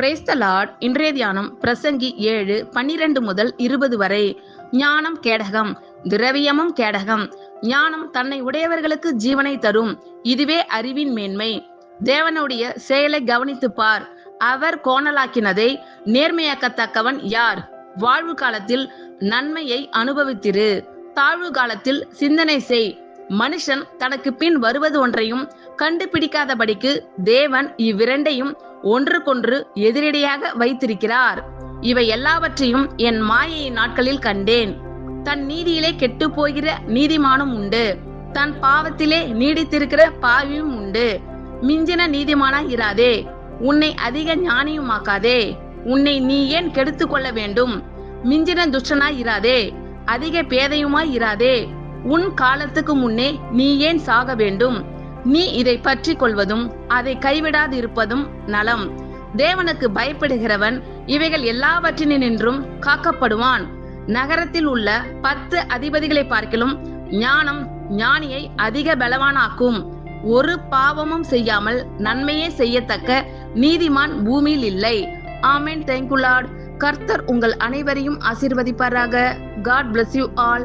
Praise the Lord. இன்றைய தியானம் பிரசங்கி 7:12 முதல் 20 வரை. ஞானம் கேடகம், திரவியமும் கேடகம். ஞானம் தன்னை உடையவர்களுக்கு ஜீவனை தரும். இதுவே அறிவின் மேன்மை. தேவனுடைய செயலை கவனித்துப் பார். அவர் கோணலாக்கினதை நேர்மையாக்கத்தக்கவன் யார்? வாழ்வு காலத்தில் நன்மையை அனுபவித்திரு, தாழ்வு காலத்தில் சிந்தனை செய். மனுஷன் தனக்கு பின் வருவது ஒன்றையும் கண்டுபிடிக்காதபடிக்கு தேவன் இவ்விரண்டையும் ஒன்றுக்கொன்று எதிரடியாக வைத்திருக்கிறார். இவை எல்லாவற்றையும் என் மாயை நாட்களில் கண்டேன். தன் நீதியிலே கெட்டு போகிற நீதிமானும் உண்டு, தன் பாவத்திலே நீடித்திருக்கிற பாவியும் உண்டு. மிஞ்சின நீதிமானாய் இராதே, உன்னை அதிக ஞானியுமாக்காதே. உன்னை நீ ஏன் கெடுத்து கொள்ள வேண்டும்? மிஞ்சின துஷ்டனாய் இராதே, அதிக பேதையுமாய் இராதே. உன் காலத்துக்கு முன்னே நீ ஏன் சாக வேண்டும்? நீ இதை பற்றி கொள்வதும் அதை கைவிடாது இருப்பதும் நலம். தேவனுக்கு பயப்படுகிறவன் இவைகள் எல்லாவற்றினின்றும் காக்கப்படுவான். நகரத்தில் உள்ள 10 அதிபதிகளை பார்க்கிலும் ஞானம் ஞானியை அதிக பலவானாக்கும். ஒரு பாவமும் செய்யாமல் நன்மையே செய்யத்தக்க நீதிமான் பூமியில் இல்லை. ஆமென். Thank you lord. கர்த்தர் உங்கள் அனைவரையும் ஆசீர்வதிப்பாராக. God bless you all.